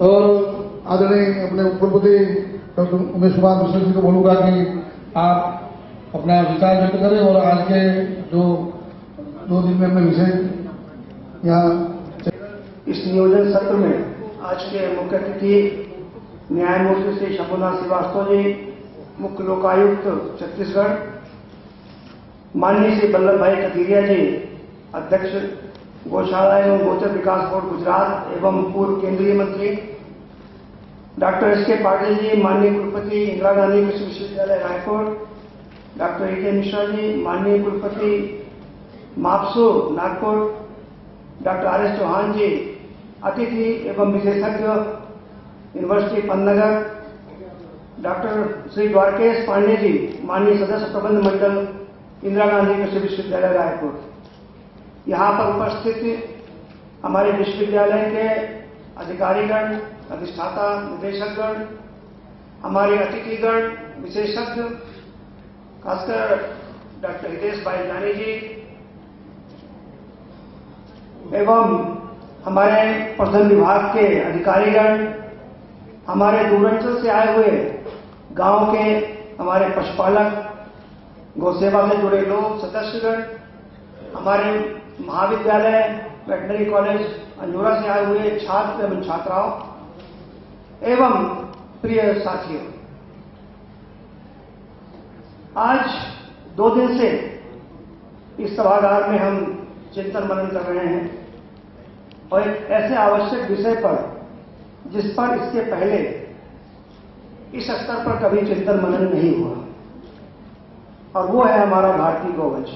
और आदरणीय अपने उपकुलपति डॉक्टर उमेश कुमार मिश्र जी को बोलूंगा कि आप अपना विचार व्यक्त करें और आज के जो 2 दिन में अपने विषय यहाँ इस नियोजन सत्र में आज के मुख्य अतिथि न्यायमूर्ति श्री शंभुनाथ श्रीवास्तव जी, मुख्य लोकायुक्त छत्तीसगढ़, माननीय श्री वल्लभ भाई कथीरिया जी, अध्यक्ष गौशाला एवं गोचर विकास बोर्ड गुजरात एवं पूर्व केंद्रीय मंत्री, डॉक्टर एस के पाटिल जी, माननीय कुलपति इंदिरा गांधी कृषि विश्वविद्यालय रायपुर, डॉक्टर ए मिश्रा जी, माननीय कुलपति MAFSU Nagpur, doctor R S Chauhan ji, अतिथि एवं विशेषज्ञ यूनिवर्सिटी पन्नगर, डॉक्टर श्री द्वारकेश पांडे जी, माननीय सदस्य प्रबंध मंडल इंदिरा गांधी कृषि विश्वविद्यालय रायपुर, यहाँ पर उपस्थित हमारे विश्वविद्यालय के अधिकारीगण, अधिष्ठाता, निदेशकगण, हमारे अतिथिगण, विशेषज्ञ, खासकर डॉक्टर हितेश भाई जानी जी एवं हमारे प्रबंधन विभाग के अधिकारीगण, हमारे दूरांचल से आए हुए गांव के हमारे पशुपालक, गौसेवा से जुड़े लोग, सदस्यगण, हमारे महाविद्यालय वेटनरी कॉलेज अंजोरा से आए हुए छात्र एवं छात्राओं एवं प्रिय साथियों, आज 2 दिन से इस सभागार में हम चिंतन मनन कर रहे हैं और एक ऐसे आवश्यक विषय पर जिस पर इसके पहले इस स्तर पर कभी चिंतन मनन नहीं हुआ, और वो है हमारा भारतीय गौवंश।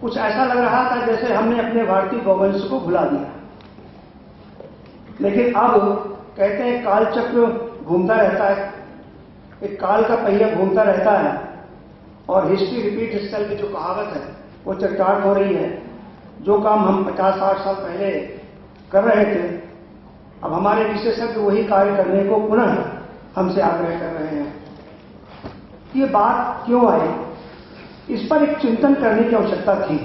कुछ ऐसा लग रहा था जैसे हमने अपने भारतीय गौवंश को भुला दिया, लेकिन अब कहते हैं काल चक्र घूमता रहता है, एक काल का पहिया घूमता रहता है और हिस्ट्री रिपीट हिस्टल की जो कहावत है वो चरितार्थ हो रही है। जो काम हम 50-60 साल पहले कर रहे थे, अब हमारे विशेषज्ञ वही कार्य करने को पुनः हमसे आग्रह कर रहे हैं। ये बात क्यों आई, इस पर एक चिंतन करने की आवश्यकता थी।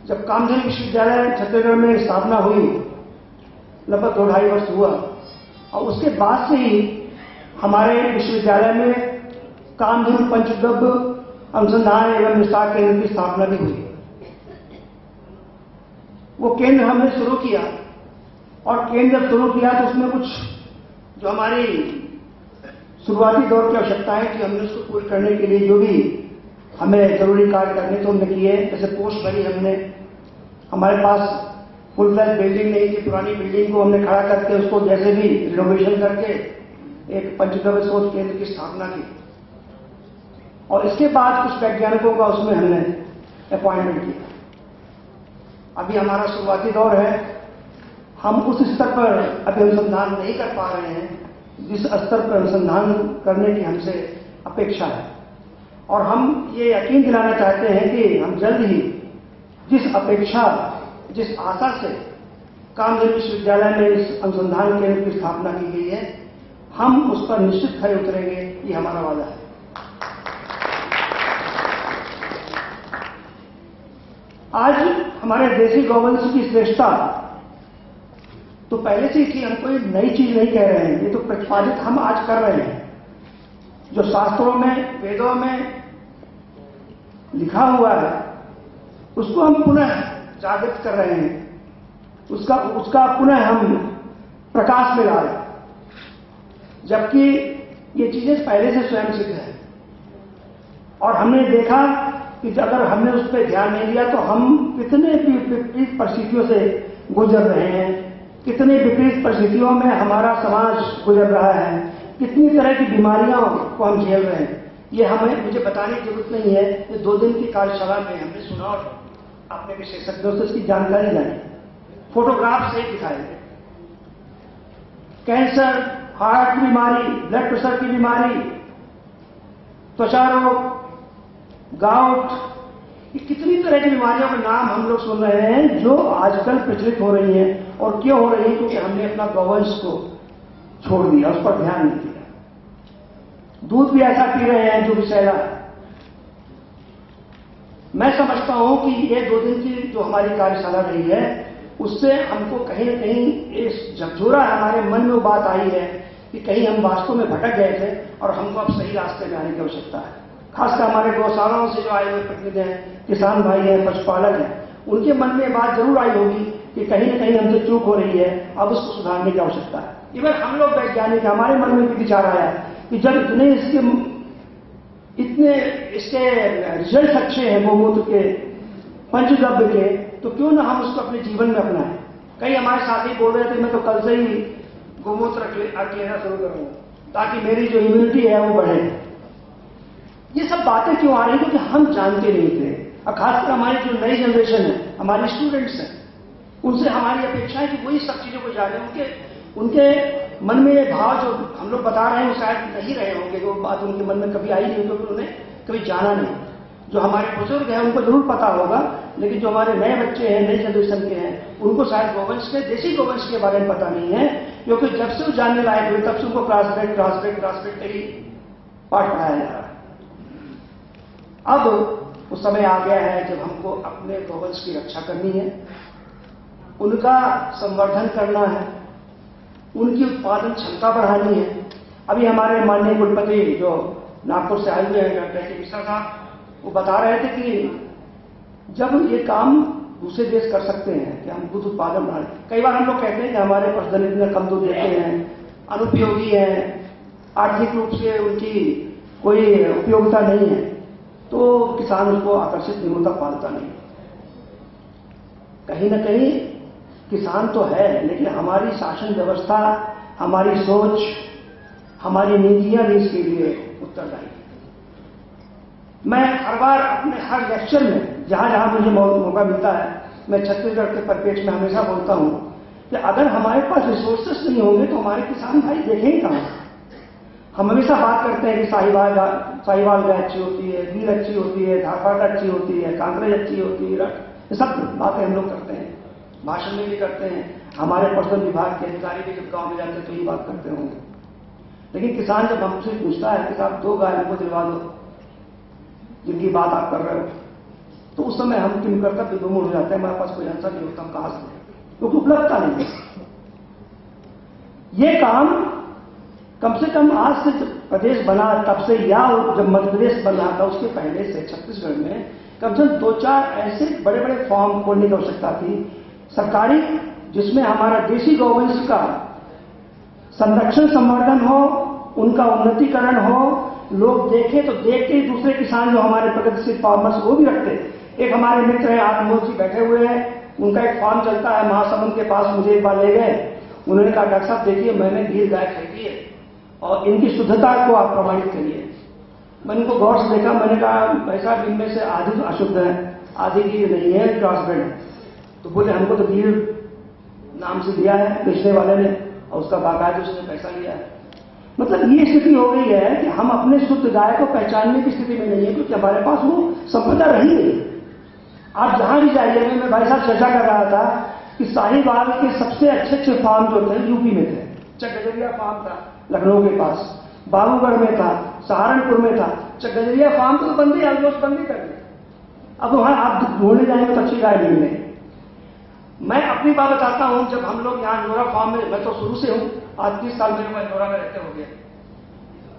जब कामधेनु विश्वविद्यालय छत्तीसगढ़ में स्थापना हुई, लगभग 2-2.5 वर्ष हुआ, और उसके बाद से ही हमारे विश्वविद्यालय में कामधेनु पंचगव्य अनुसंधान एवं विस्तार केंद्र की स्थापना भी हुई। वो केंद्र हमने शुरू किया, और केंद्र जब शुरू किया तो उसमें कुछ जो हमारी शुरुआती दौर की आवश्यकताएं थी, हमने उसको पूरी करने के लिए जो भी हमें जरूरी कार्य करने तो हमने किए। जैसे पोस्ट भरी हमने, हमारे पास फुल फ्लैश बिल्डिंग नहीं थी, पुरानी बिल्डिंग को हमने खड़ा करके उसको जैसे भी रिनोवेशन करके एक पंचगव्य शोध केंद्र की स्थापना की, और इसके बाद कुछ वैज्ञानिकों का उसमें हमने अपॉइंटमेंट किया। अभी हमारा शुरुआती दौर है, हम उस स्तर पर अभी अनुसंधान नहीं कर पा रहे हैं जिस स्तर पर अनुसंधान करने की हमसे अपेक्षा है, और हम ये यकीन दिलाना चाहते हैं कि हम जल्द ही जिस अपेक्षा, जिस आशा से कामधेनु विश्वविद्यालय में इस अनुसंधान केंद्र की स्थापना की गई है, हम उस पर निश्चित खरे उतरेंगे, ये हमारा वादा है। आज हमारे देसी गौवंश की श्रेष्ठता तो पहले से ही थी, हम कोई नई चीज नहीं कह रहे हैं, ये तो प्रतिपादित हम आज कर रहे हैं। जो शास्त्रों में, वेदों में लिखा हुआ है उसको हम पुनः जागृत कर रहे हैं, उसका पुनः हम प्रकाश में ला रहे हैं, जबकि ये चीजें पहले से स्वयं सिद्ध है। और हमने देखा कि अगर हमने उस पर ध्यान नहीं दिया तो हम कितने विपरीत परिस्थितियों से गुजर रहे हैं, कितने विपरीत परिस्थितियों में हमारा समाज गुजर रहा है, कितनी तरह की बीमारियों को हम झेल रहे हैं। ये हमें, मुझे बताने की जरूरत नहीं है, ये 2 दिन की कार्यशाला में हमने सुना और अपने विशेषज्ञों से इसकी जानकारी जानी, फोटोग्राफ से दिखाए। कैंसर, हार्ट की बीमारी, ब्लड प्रेशर की बीमारी, त्वचा रोग, गाउट, ये कितनी तरह की बीमारियों के नाम हम लोग सुन रहे हैं जो आजकल प्रचलित हो रही हैं। और क्यों हो रही है? क्योंकि हमने अपना गौवंश को छोड़ दिया, उस पर ध्यान नहीं दिया। दूध भी ऐसा पी रहे हैं जो विषैला है। मैं समझता हूं कि ये 2 दिन की जो हमारी कार्यशाला रही है, उससे हमको कहीं न कहीं एक झकझोरा हमारे मन में वो बात आई है कि कहीं हम वास्तव में भटक गए थे और हमको अब सही रास्ते में आने की आवश्यकता है। खासकर हमारे गौशालाओं से जो आए हुए प्रतिनिधि हैं, किसान भाई हैं, पशुपालक हैं, उनके मन में बात जरूर आई होगी कि कहीं न कहीं हमसे चूक हो रही है, अब उसको सुधारने की आवश्यकता है। इवन हम लोग वैज्ञानिक, हमारे मन में भी विचार आया कि जब इतने इसके रिजल्ट अच्छे हैं गौमूत्र के, पंचगव्य के, तो क्यों ना हम उसको अपने जीवन में अपनाएं। कई हमारे साथी बोल रहे थे मैं तो कल से ही गौमूत्र रख लेना शुरू करूंगा ताकि मेरी जो इम्यूनिटी है वो बढ़े। ये सब बातें क्यों आ रही है? क्योंकि हम जानते नहीं थे, और खासकर हमारी जो नई जनरेशन है, हमारे स्टूडेंट्स हैं, उनसे हमारी अपेक्षा है कि वही सब चीजों को जाने। उनके मन में ये भाव जो हम लोग बता रहे हैं वो शायद नहीं रहे होंगे, वो बात उनके मन में कभी आई नहीं क्योंकि उन्होंने कभी जाना नहीं। जो हमारे बुजुर्ग हैं उनको जरूर पता होगा, लेकिन जो हमारे नए बच्चे हैं, नई जनरेशन के हैं, उनको शायद गोवंश के, देसी गोवंश के बारे में पता नहीं है, क्योंकि जब से वो जानने लायक हुए तब से उनको क्रॉसब्रेड ही पाठ पढ़ाया जा रहा है। अब वो समय आ गया है जब हमको अपने गोवंश की रक्षा करनी है, उनका संवर्धन करना है, उनकी उत्पादन क्षमता बढ़ानी है। अभी हमारे माननीय कुलपति जो नागपुर से आए हुए हैं, डॉक्टर मिश्रा साहब, वो बता रहे थे कि जब ये काम दूसरे देश कर सकते हैं कि हम दूध उत्पादन बढ़ाएं। कई बार हम लोग कहते हैं कि हमारे पशुधन इतने कम दूध देते हैं, अनुपयोगी हैं, आर्थिक रूप से उनकी कोई उपयोगिता नहीं है, तो किसान उसको आकर्षित नहीं होता, पालता नहीं। कहीं न कहीं किसान तो है, लेकिन हमारी शासन व्यवस्था, हमारी सोच, हमारी नीतियां भी इसके लिए उत्तरदायी है। मैं हर बार अपने हर लेक्चर में जहां जहां मुझे मौका मिलता है, मैं छत्तीसगढ़ के परिप्रेक्ष्य में हमेशा बोलता हूं कि अगर हमारे पास रिसोर्सेस नहीं होंगे तो हमारे किसान भाई देखेंगे कहां। हम हमेशा बात करते हैं कि साहिवाल गाय अच्छी होती है, गीर अच्छी होती है, धारपाट अच्छी होती है, कांकरेज अच्छी होती है, ये सब बातें हम लोग करते हैं, भाषण में भी करते हैं। हमारे पशुधन विभाग के अधिकारी भी जब गांव में जाते हैं तो ये बात करते होंगे। लेकिन किसान जब हमसे पूछता है कि साहब 2 गाय हमको दिलवा दो जिनकी बात आप कर रहे हो, तो उस समय हम किन कर्तव्य विमूढ़ हो जाते हैं, हमारे पास कोई आंसर नहीं होता, हम कहां से, क्योंकि उपलब्धता नहीं है। ये काम कम से कम आज से जब प्रदेश बना तब से, या जब मध्य प्रदेश बना था उसके पहले से छत्तीसगढ़ में कम से कम 2-4 ऐसे बड़े बड़े फॉर्म खोलने की आवश्यकता थी सरकारी, जिसमें हमारा देशी गौवंश का संरक्षण संवर्धन हो, उनका उन्नतीकरण हो, लोग देखें तो देख के दूसरे किसान जो हमारे प्रगतिशील फार्मर्स वो भी रखते। एक हमारे मित्र हैं आत्मोद जी बैठे हुए हैं, उनका एक फार्म चलता है महासमुंद के पास, मुझे एक बार ले गए, उन्होंने कहा डॉक्टर साहब देखिए मैंने गीर गाय खरीदी है और इनकी शुद्धता को आप प्रमाणित करिए। मैंने उनको गौर से देखा, मैंने कहा भाई साहब इनमें से आधी अशुद्ध है, आधी गीर नहीं है, क्रॉसब्रेड है। तो बोले हमको तो गीर नाम से दिया है बेचने वाले ने और उसका बाकायदा उसने पैसा लिया है। मतलब ये स्थिति हो गई है कि हम अपने शुद्ध गाय को पहचानने की स्थिति में नहीं है, क्योंकि हमारे पास वो संपदा रही नहीं। आप जहां भी जाइए, मैं भाई साहब चर्चा कर रहा था कि साहिवाल के सबसे अच्छे फार्म जो थे यूपी में थे। चकगजरिया फार्म था लखनऊ के पास, बाबूगढ़ में था, सहारनपुर में था। चकगजरिया फार्म तो बंदी ऑलमोस्ट बंदी कर दी। अब वहां आप ढूंढने जाएंगे तो अच्छी गाय नहीं मिलेगी। मैं अपनी बात बताता हूं, जब हम लोग यहाँ नोरा फार्म में, मैं तो शुरू से हूं, आज 30 साल मेरे को नोरा में रहते हो गया।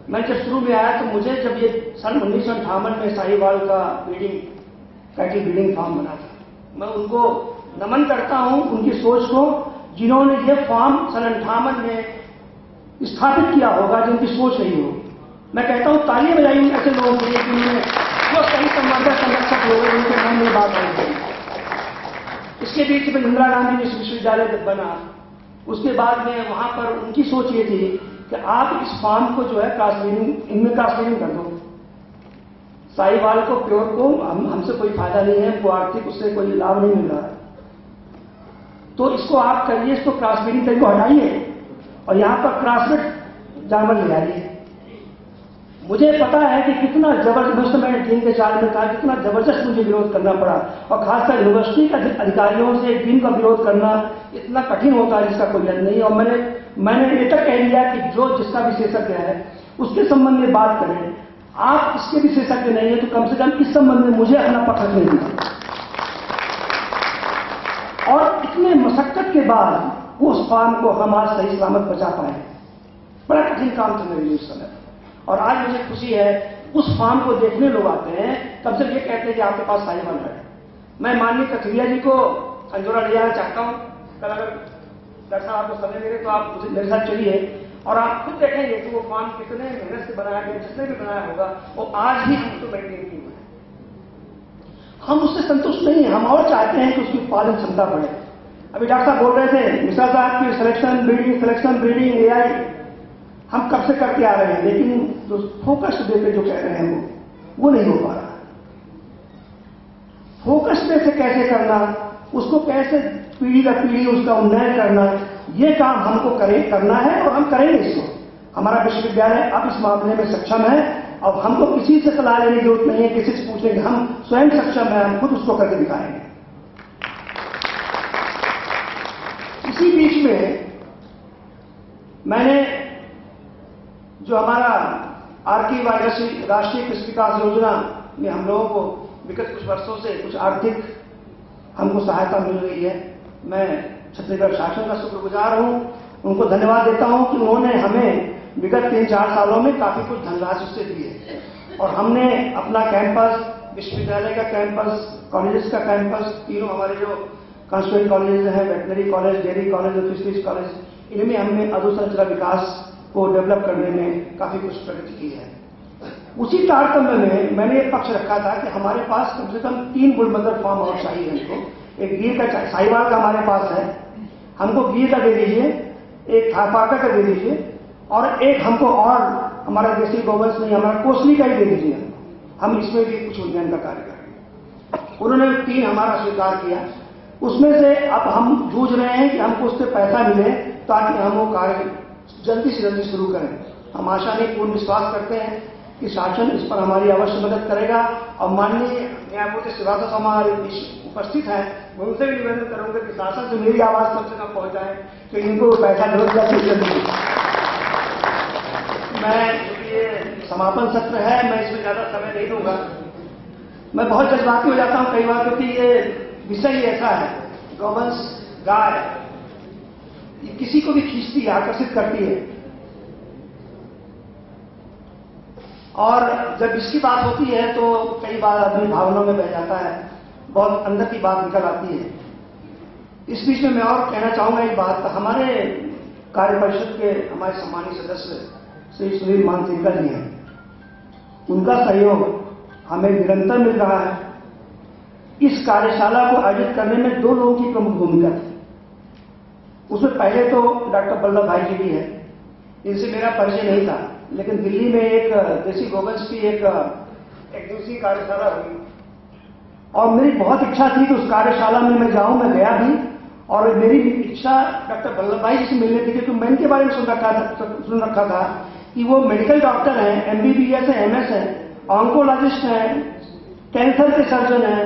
मैं जब शुरू में आया तो मुझे जब ये सन 1958 में साहिवाल का कैटल ब्रीडिंग फार्म बना था, मैं उनको नमन करता हूं, उनकी सोच को, जिन्होंने ये फार्म सन 58 में स्थापित किया होगा, जिनकी सोच रही हो। मैं कहता हूं तालियां बजाइए ऐसे लोगों के लिए जिन्होंने जो सही संवर्धक संरक्षक लोग हैं, उनके मन में बात आई। इसके बीच में इंदिरा गांधी विश्वविद्यालय जब बना, उसके बाद में वहां पर उनकी सोच ये थी कि आप इस फार्म को जो है इनमें क्रॉसब्रीडिंग कर दो। साहिवाल को, प्योर को हमसे कोई फायदा नहीं है, को आर्थिक उससे कोई लाभ नहीं मिल रहा है, तो इसको आप करिए, इसको क्रॉसब्रीडिंग करके हटाइए और यहां पर क्रॉसब्रीड जानवर ले आइए। मुझे पता है कि कितना जबरदस्त, मैंने टीम के चार्ज में कहा, कितना जबरदस्त मुझे विरोध करना पड़ा, और खासकर यूनिवर्सिटी के अधिकारियों से टीम का विरोध करना इतना कठिन होता है जिसका कोई हद नहीं। और मैंने ये तक कह दिया कि जो जिसका विशेषज्ञ है उसके संबंध में बात करें, आप इसके विशेषज्ञ नहीं है तो कम से कम इस संबंध में मुझे अपना पक्ष नहीं दिया। और अपने मशक्कत के बाद उस फार्म को हम आज सही सलामत बचा पाए। बड़ा कठिन काम था मेरे लिए उस समय, और आज मुझे खुशी है उस फार्म को देखने लोग आते हैं, तब से ये कहते हैं कि आपके पास साहिवाल है। मैं माननीय कथरिया जी को अंजोरा ले जाना चाहता हूं। कल अगर डॉक्टर साहब आपको समय मिले तो आप मेरे साथ चलिए और आप खुद देखेंगे कि वो फार्म कितने मेहनत से बनाया गया, जिसने भी बनाया होगा वो आज भी हम तो मेंटेन नहीं हुए। हम उससे संतुष्ट नहीं है, हम और चाहते हैं कि उसकी उत्पादन क्षमता बढ़े। अभी डॉक्टर साहब बोल रहे थे मिश्रा साहब की सिलेक्शन ब्रीडिंग एआई हम कब से करके आ रहे हैं, लेकिन जो फोकस डे पे जो कह रहे हैं वो नहीं हो पा रहा। फोकस डे से कैसे करना, उसको कैसे पीढ़ी दर पीढ़ी उसका उन्नयन करना, ये काम हमको करना है और हम करेंगे इसको। हमारा विश्वविद्यालय अब इस मामले में सक्षम है। अब हमको किसी से सलाह लेने की जरूरत नहीं है, किसी से पूछने की, हम स्वयं सक्षम है, हम खुद उसको करके दिखाएंगे। इसी बीच में मैंने जो हमारा RKY राष्ट्रीय कृषि विकास योजना में हम लोगों को विगत कुछ वर्षों से कुछ आर्थिक हमको सहायता मिल रही है, मैं छत्तीसगढ़ शासन का शुक्रगुजार हूं, उनको धन्यवाद देता हूं कि उन्होंने हमें विगत 3-4 सालों में काफी कुछ धनराशि उससे दी है। और हमने अपना कैंपस, विश्वविद्यालय का कैंपस, कॉलेजेस का कैंपस, तीनों हमारे जो कॉन्स्टिट्यूएंट कॉलेज हैं, वेटनरी कॉलेज, डेयरी कॉलेज और फिशरीज कॉलेज, इनमें हमने अधोसंरचना विकास को डेवलप करने में काफी कुछ प्रगति की है। उसी तारतम्य में मैंने ये पक्ष रखा था कि हमारे पास कम से कम 3 बुल मदर फार्म और चाहिए हमको। एक गिर का साहिवाल का हमारे पास है, हमको गिर का दे दीजिए, एक थारपारकर का दे दीजिए, और एक हमको और हमारा देसी गोवंश नहीं, हमारा कोसली का ही दे दीजिए, हम इसमें भी कुछ उन्नयन का कार्य करेंगे। उन्होंने 3 हमारा स्वीकार किया। उसमें से अब हम जूझ रहे हैं कि हमको उससे पैसा मिले ताकि हम वो कार्य जल्दी से जल्दी शुरू करें। हम आशा नहीं, पूर्ण विश्वास करते हैं कि शासन इस पर हमारी अवश्य मदद करेगा। और माननीय न्यायमूर्ति श्रीवास्तव हमारे उपस्थित हैं, मैं उनसे भी निवेदन करूंगा कि शासन से मेरी आवाज कम से कम पहुंचाएं कि इनको पैसा जल्दी। मैं ये समापन सत्र है, मैं इसमें ज्यादा समय नहीं दूंगा। मैं बहुत जज्बाती हो जाता हूं कई बार, क्योंकि ये विषय ही ऐसा है, गौवंश गाय ये किसी को भी खींचती है, आकर्षित करती है। और जब इसकी बात होती है तो कई बार आदमी भावनाओं में बह जाता है, बहुत अंदर की बात निकल आती है। इस बीच में मैं और कहना चाहूंगा एक बात, हमारे कार्य परिषद के हमारे सम्मानित सदस्य श्री सुनील मानसिंह जी हैं, उनका सहयोग हमें निरंतर मिल रहा है। इस कार्यशाला को आयोजित करने में 2 लोगों की प्रमुख भूमिका थी। उसमें पहले तो डॉक्टर वल्लभ भाई जी भी है, इनसे मेरा परिचय नहीं था, लेकिन दिल्ली में एक देसी गोवंश की एक दिवसीय कार्यशाला हुई और मेरी बहुत इच्छा थी कि उस कार्यशाला में मैं जाऊं। मैं गया भी, और मेरी इच्छा डॉक्टर वल्लभ भाई जी से मिलने थी, क्योंकि मैं इनके बारे में सुन रखा था कि वो मेडिकल डॉक्टर हैं, MBBS है, MS है, ऑन्कोलॉजिस्ट हैं, कैंसर के सर्जन हैं,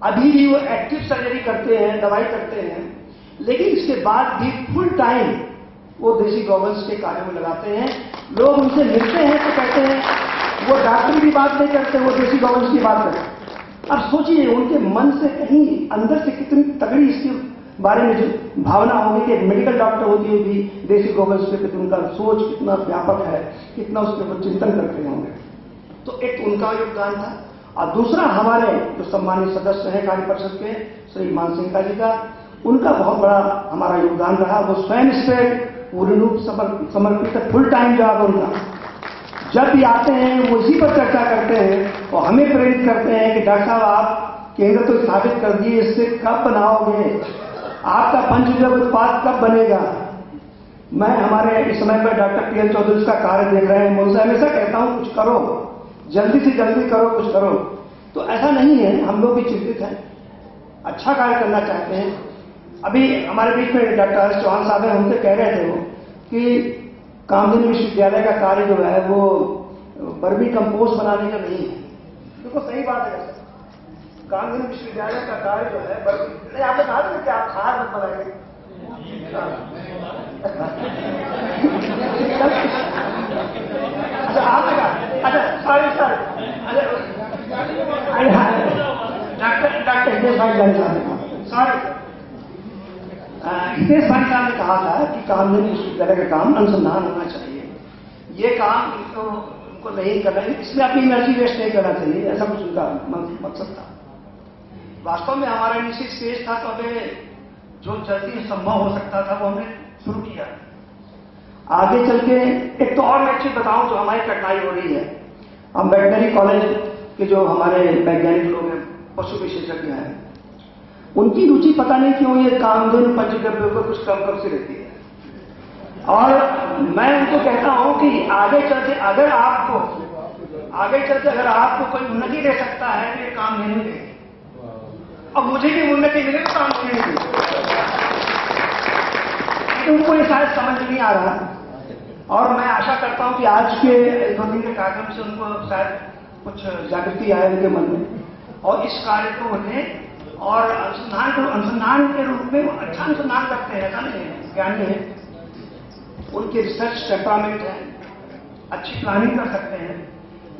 अभी भी वो एक्टिव सर्जरी करते हैं, दवाई करते हैं, लेकिन इसके बाद भी फुल टाइम वो देसी गौवंश के कार्य में लगाते हैं। लोग उनसे मिलते हैं तो कहते हैं वो डॉक्टर की बात नहीं करते, वो देसी गौवंश की बात करते हैं। अब सोचिए उनके मन से कहीं अंदर से कितनी तगड़ी इसके बारे में जो भावना होगी कि एक मेडिकल डॉक्टर होती हुई भी देसी गौवंश के प्रति उनका सोच कितना व्यापक है, कितना उसके ऊपर चिंतन करते होंगे। तो एक उनका योगदान था, और दूसरा हमारे जो सम्मानित सदस्य हैं कार्य परिषद के श्री मानसिंह जी का, उनका बहुत बड़ा हमारा योगदान रहा। वो स्वयं इस पे पूर्ण रूप समर्पित है, फुल टाइम जॉब उनका। जब भी आते हैं वो इसी पर चर्चा करते हैं और हमें प्रेरित करते हैं कि डॉक्टर साहब आप केंद्र तो स्थापित कर दिए, इससे कब बनाओगे, आपका पंचगव्य उत्पाद कब बनेगा। मैं हमारे इस समय पर डॉक्टर PL चौधरी का कार्य देख रहे हैं, मैं उनसे हमेशा कहता हूं कुछ करो, जल्दी से जल्दी करो, कुछ करो। तो ऐसा नहीं है, हम लोग भी चिंतित हैं, अच्छा कार्य करना चाहते हैं। अभी हमारे बीच में डॉक्टर हर्ष चौहान साहब हैं, हमसे कह रहे थे वो कि कामधेनु विश्वविद्यालय का कार्य जो है वो वर्मी कंपोस्ट बनाने का नहीं है। देखो सही बात है, कामधेनु विश्वविद्यालय का कार्य जो है वर्मी, आपने कहा था कि आप खाद मत बनाएंगे। अच्छा आपने कहा, अच्छा सॉरी डॉक्टर हितेश भाई सॉरी, हितेश भाई साहब ने कहा था कि कामधेनु विश्वविद्यालय का काम अनुसंधान होना चाहिए, ये काम उनको नहीं करना है, इसमें अपनी एनर्जी वेस्ट नहीं करना चाहिए, ऐसा कुछ उनका मकसद था। वास्तव में हमारा इनिशियल स्टेज था, तो हमें जो जल्दी संभव हो सकता था वो हमने शुरू किया। आगे चल के एक तो और मैं चीज बताऊं जो हमारी कठिनाई हो रही है, हम वेटनरी कॉलेज के जो हमारे वैज्ञानिक लोग हैं, पशु विशेषज्ञ हैं, उनकी रुचि पता नहीं क्यों ये कामधेनु पंचगव्य को कुछ कम से रहती है। और मैं उनको कहता हूं कि आगे चल के अगर आपको कोई उन्नति दे सकता है तो ये कामधेनु दे, और मुझे भी उन्नति मिले तो कामधेनु दे। उनको ये शायद समझ नहीं आ रहा, और मैं आशा करता हूं कि आज के 2 दिन के कार्यक्रम से उनको शायद कुछ जागृति आए उनके मन में, और इस कार्य को उन्हें और अनुसंधान के रूप में अच्छा अनुसंधान करते हैं, ऐसा नहीं है, ज्ञानी है, उनके रिसर्च टेम्परामेंट है, अच्छी प्लानिंग कर सकते हैं,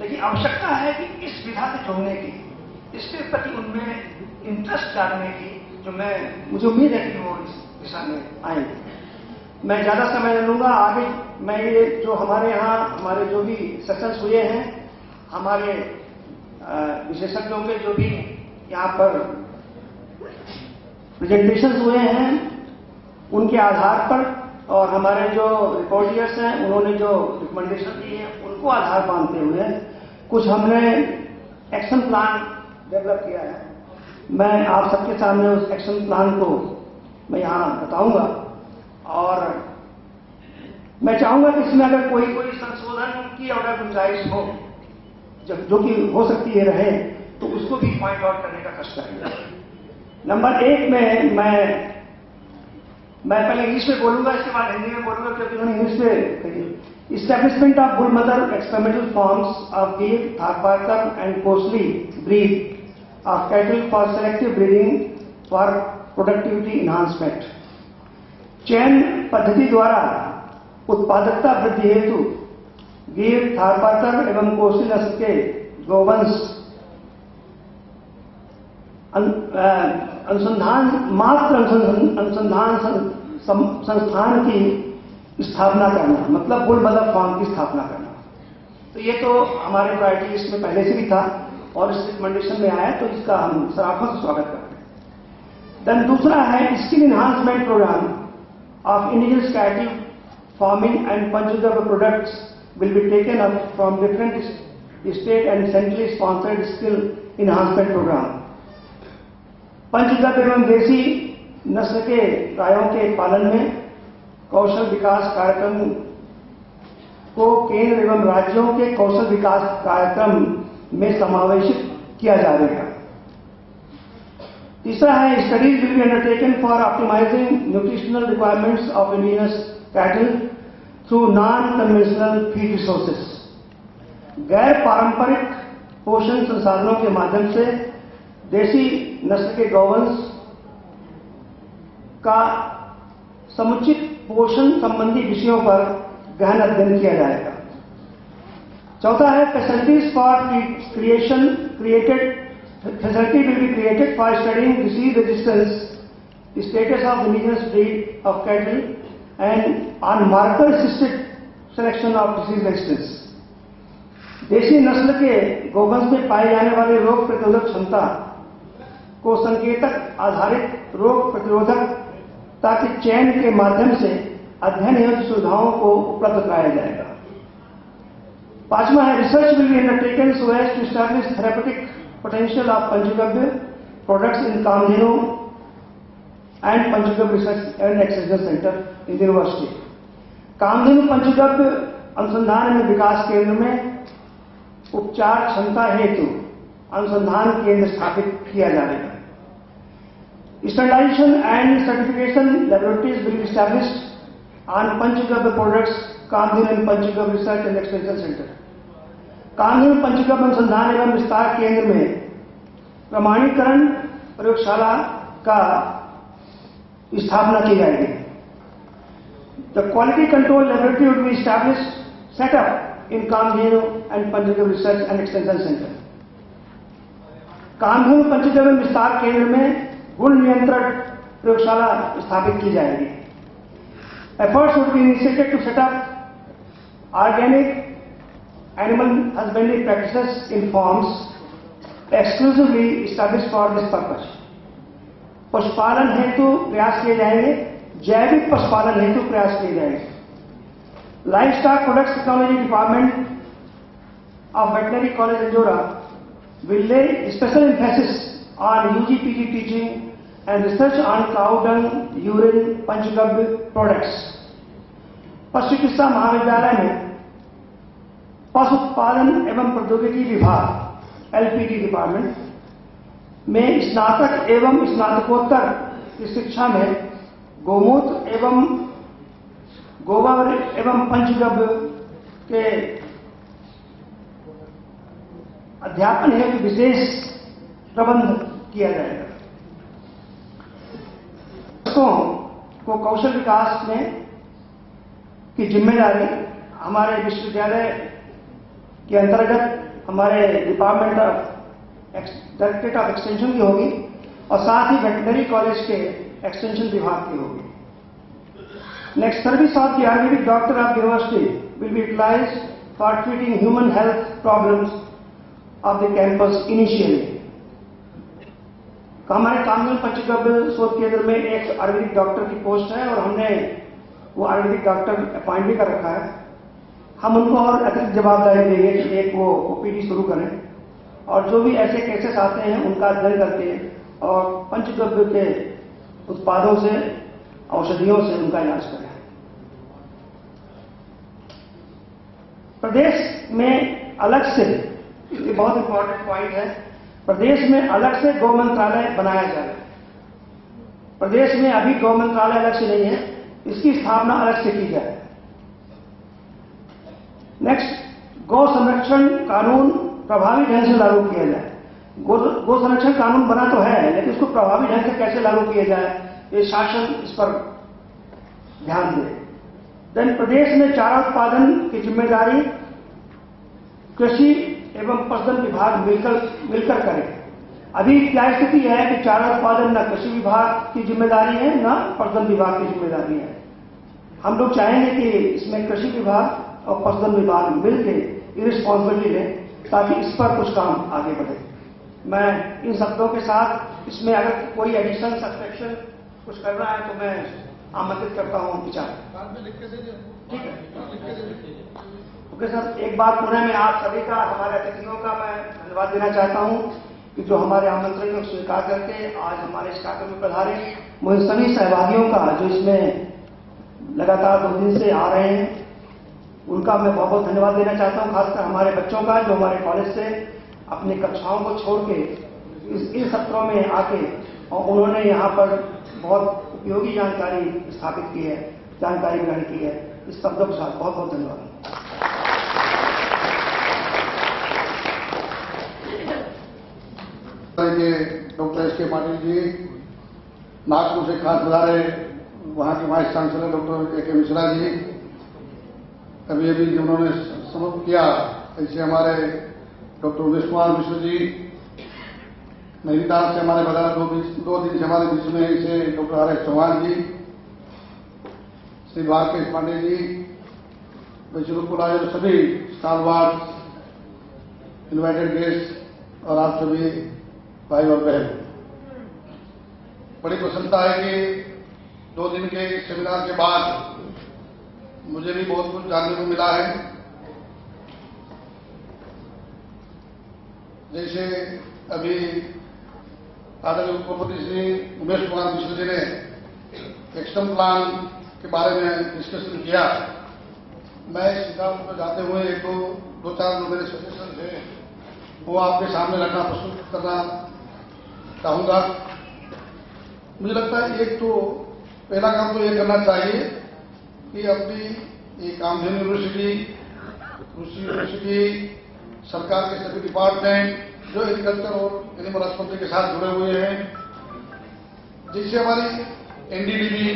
लेकिन आवश्यकता है कि इस विधा से जुड़ने की, इसके प्रति उनमें इंटरेस्ट जागने की, जो मुझे उम्मीद है कि वो इस दिशा में आएंगे। मैं ज्यादा समय नहीं लूंगा, आगे मैं ये जो हमारे यहाँ हमारे जो भी सेशंस हुए हैं, हमारे विशेषज्ञों के जो भी यहाँ पर प्रेजेंटेशंस हुए हैं, उनके आधार पर, और हमारे जो रिपोर्टियर्स हैं उन्होंने जो रिकमेंडेशन दी है उनको आधार मानते हुए कुछ हमने एक्शन प्लान डेवलप किया है। मैं आप सबके सामने उस एक्शन प्लान को मैं यहाँ बताऊंगा, और मैं चाहूंगा कि इसमें अगर कोई संशोधन की अगर गुंजाइश हो, जो कि हो सकती है रहे, तो उसको भी पॉइंट आउट करने का कष्ट करेंगे। नंबर 1 में मैं पहले इंग्लिश में बोलूंगा, इसके बाद हिंदी में बोलूंगा, क्योंकि उन्होंने इंग्लिश में कही। Establishment of bull mother experimental farms of Gir, Tharparkar and Kosli breed of cattle for selective breeding for productivity enhancement. चयन पद्धति द्वारा उत्पादकता वृद्धि हेतु गिर, थारपारकर एवं कोसली नस्ल के गोवंश अनुसंधान संस्थान की स्थापना करना, मतलब बुल मदर फार्म की स्थापना करना। तो ये तो हमारे प्रायोरिटी लिस्ट में पहले से भी था, और इस रिकमेंडेशन में आया, तो इसका हम सराहना से स्वागत करते हैं। देन दूसरा है skill enhancement programme of indigenous cattle farming and panchagavya products will be taken up from different state and centrally sponsored skill enhancement program। पंचगव्य एवं देसी नस्ल के गायों के पालन में कौशल विकास कार्यक्रम को केंद्र एवं राज्यों के कौशल विकास कार्यक्रम में समावेशित किया जाएगा। तीसरा है studies will be undertaken for optimising nutritional requirements of indigenous cattle through non conventional feed resources. गैर पारंपरिक पोषण संसाधनों के माध्यम से देसी नस्ल के गौवंश का समुचित पोषण संबंधी विषयों पर गहन अध्ययन किया जाएगा। चौथा है facilities for creation facility will be created for studying disease resistance, status of indigenous breed of cattle and on marker assisted selection of disease resistance. देसी नस्ल के गोवंश में पाए जाने वाले रोग प्रतिरोधक क्षमता को संकेतक आधारित रोग प्रतिरोधकता के चयन के माध्यम से अध्ययन एवं सुविधाओं को उपलब्ध कराया जाएगा। पांचवा है research will be undertaken so as to establish therapeutic potential of panchagavya products in Kamdhenu and panchagavya research and extension centre in university. Kamdhenu panchagavya अनुसंधान एवं विकास केंद्र में उपचार क्षमता हेतु अनुसंधान केंद्र स्थापित किया जाएगा। Standardisation and certification laboratories will be established on panchagavya products Kamdhenu and panchagavya research and extension centre. Kamdhenu panchagavya अनुसंधान एवं विस्तार केंद्र में प्रमाणीकरण प्रयोगशाला का स्थापना की जाएगी। The quality control laboratory will be established setup in Kamdhenu and panchagavya research and extension centre. Kamdhenu panchagavya विस्तार केंद्र में गुण नियंत्रण प्रयोगशाला स्थापित की जाएगी। Efforts would be initiated to set up organic animal husbandry practices in farms exclusively established for this purpose. पशुपालन हेतु प्रयास किए जाएंगे, जैविक पशुपालन हेतु प्रयास किए जाएंगे। Life stock products technology department of Veterinary College Anjora will lay special emphasis on UG/PG teaching and research on cow dung, urine, panchagavya products. पशु चिकित्सा महाविद्यालय में पशु उत्पादन एवं प्रौद्योगिकी विभाग LPD डिपार्टमेंट में स्नातक एवं स्नातकोत्तर की शिक्षा में गोमूत्र एवं गोबर एवं पंचगव्य के अध्यापन हेतु विशेष प्रबंध किया जाएगा। बच्चों को कौशल विकास में की जिम्मेदारी हमारे विश्वविद्यालय के अंतर्गत हमारे डिपार्टमेंट डायरेक्टरेट ऑफ एक्सटेंशन की होगी और साथ ही वेटनरी कॉलेज के एक्सटेंशन विभाग की होगी। Next, service of the Ayurvedic doctor of university will be utilised for treating human health problems of the campus initially. हमारे कानून पंचगव्य शोध केंद्र में एक आयुर्वेदिक डॉक्टर की पोस्ट है और हमने वो आयुर्वेदिक डॉक्टर अपॉइंट भी कर रखा है। हम उनको और अतिरिक्त जवाबदारी देंगे कि एक वो ओपीडी शुरू करें और जो भी ऐसे केसेस आते हैं उनका अध्ययन करके और पंचगव्य के उत्पादों से, औषधियों से उनका इलाज करें। प्रदेश में अलग से, ये बहुत इंपॉर्टेंट पॉइंट है, प्रदेश में अलग से गौ मंत्रालय बनाया जाए। प्रदेश में अभी गौ मंत्रालय अलग से नहीं है, इसकी स्थापना अलग से की जाए। नेक्स्ट, गौ संरक्षण कानून प्रभावी ढंग से लागू किया जाए। गौ संरक्षण कानून बना तो है, लेकिन उसको प्रभावी ढंग से कैसे लागू किया जाए, ये शासन इस पर ध्यान दे। देन, प्रदेश में चारा उत्पादन की जिम्मेदारी कृषि एवं पशुधन विभाग मिलकर करें। अभी क्या स्थिति है कि चारा उत्पादन न कृषि विभाग की जिम्मेदारी है न पशुधन विभाग की जिम्मेदारी है। हम लोग चाहेंगे कि इसमें कृषि विभाग और पशुधन विभाग मिलकर रिस्पॉन्सिबिलिटी लें ताकि इस पर कुछ काम आगे बढ़े। मैं इन शब्दों के साथ इसमें अगर कोई एडिशनल सब्सट्रैक्शन कुछ करना है तो मैं आमंत्रित करता हूं विचार। ठीक है, ओके सर। एक बार पुनः मैं आप सभी का, हमारे अतिथियों का मैं धन्यवाद देना चाहता हूं कि जो हमारे आमंत्रण को स्वीकार करके आज हमारे इस कार्यक्रम में पधारे। मुझे सभी सहभागियों का जो इसमें लगातार 2 दिन से आ रहे हैं उनका मैं बहुत बहुत धन्यवाद देना चाहता हूं। खासकर हमारे बच्चों का जो हमारे कॉलेज से अपनी कक्षाओं को छोड़ के इन सत्रों में आके और उन्होंने यहाँ पर बहुत उपयोगी जानकारी स्थापित की है, जानकारी ग्रहण की है। इस शब्दों के साथ बहुत बहुत धन्यवाद। डॉक्टर एस के पाटिल जी, नागपुर से खास बुलारे वहां के वाइस चांसलर डॉक्टर ए के मिश्रा जी, अभी अभी जिन्होंने समाप्त किया, ऐसे हमारे डॉक्टर उमेश कुमार मिश्र जी, नैनीताल से हमारे बता 2 दिन से हमारे बीच में ऐसे डॉक्टर आर एस चौहान जी, श्री भाग्येश पांडे जी, बिल्कुल आए सभी स्टालवार्ड, इन्वाइटेड गेस्ट और आप सभी भाई और बहन, बड़ी प्रसन्नता है कि 2 दिन के सेमिनार के बाद मुझे भी बहुत कुछ जानने को मिला है। जैसे अभी आदरणीय उपराष्ट्रपति श्री उमेश कुमार मिश्र जी ने एक्शन प्लान के बारे में डिस्कशन किया। मैं सीधा उन पर जाते हुए 2-4 जो मेरे सजेशन थे वो आपके सामने रखना, प्रस्तुत करना चाहूंगा। मुझे लगता है एक तो पहला काम तो ये करना चाहिए कि अपनी ये कामधेनु यूनिवर्सिटी, कृषि यूनिवर्सिटी, सरकार के सभी डिपार्टमेंट जो एग्रीकल्चर और एनिमल हस्बेंड्री के साथ जुड़े हुए हैं, जैसे हमारी एनडीडीबी,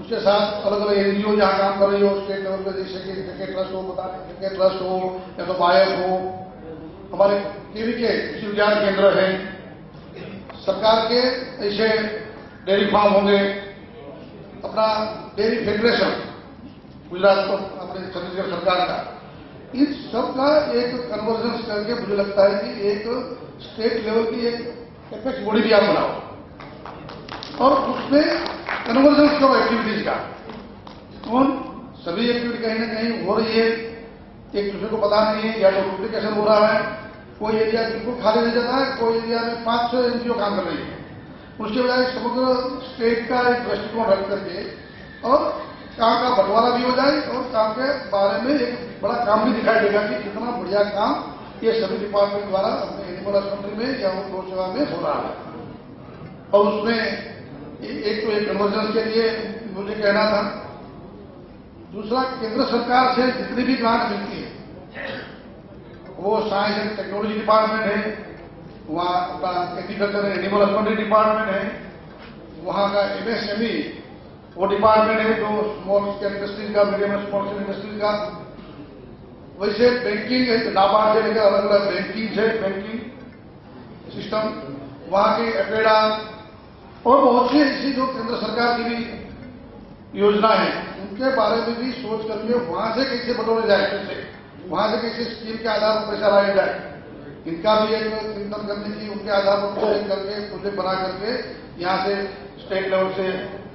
उसके साथ अलग अलग एनजीओ जहां काम कर रही हो स्टेट लेवल पे, जैसे कि क्रिकेट ट्रस्ट हो, क्रिकेट ट्रस्ट हो या तो बायक हो, हमारे केवी के कृषि विज्ञान केंद्र हैं, सरकार के ऐसे डेयरी फार्म होंगे, अपना डेयरी फेडरेशन गुजरात को अपने छत्तीसगढ़ सरकार का, इन सब का एक कन्वर्जेंस करके मुझे लगता है कि एक स्टेट लेवल की एक एपेक्स बॉडी भी आप बनाओ और उसमें कन्वर्जेंस करो एक्टिविटीज का। तो सभी एक्टिविटी कहीं ना कहीं हो रही है, एक दूसरे को पता नहीं है, या तो डुप्लीकेशन हो रहा है, कोई एरिया बिल्कुल खाली रह जाता है, कोई एरिया में 5-6 एनजीओ काम कर रही है। उसके बजाय समग्र स्टेट का एक दृष्टिकोण रख करके और काम का बंटवारा भी हो जाए और काम के बारे में एक बड़ा काम भी दिखाई देगा कि कितना बढ़िया काम ये सभी डिपार्टमेंट द्वारा अपने एनिमल हस्बेंड्री में या गौ सेवा में हो रहा है। और उसमें एक तो एक कन्वर्जेंस के लिए मुझे कहना था, दूसरा केंद्र सरकार से जितनी भी ग्रांट मिलती है, वो साइंस एंड टेक्नोलॉजी डिपार्टमेंट है, वहाँ का agriculture and animal husbandry department है, वहाँ का एमएसएमई वो डिपार्टमेंट है जो स्मॉल स्केल इंडस्ट्रीज का, medium and small scale industries का। वैसे बैंकिंग है, नाबार्ड से लेकर अलग अलग बैंकिंग सिस्टम, वहाँ की एपेडा और बहुत सी ऐसी जो केंद्र सरकार की भी योजना है, उनके बारे में भी सोच करके वहां से कैसे बटोरे जाए, कैसे वहां से कैसे स्कीम के आधार पर पैसा लाया जाए, इनका भी एक चिंतन करने की, उनके आधार पर प्रोजेक्ट करके प्रोजेक्ट बना करके यहाँ से स्टेट लेवल से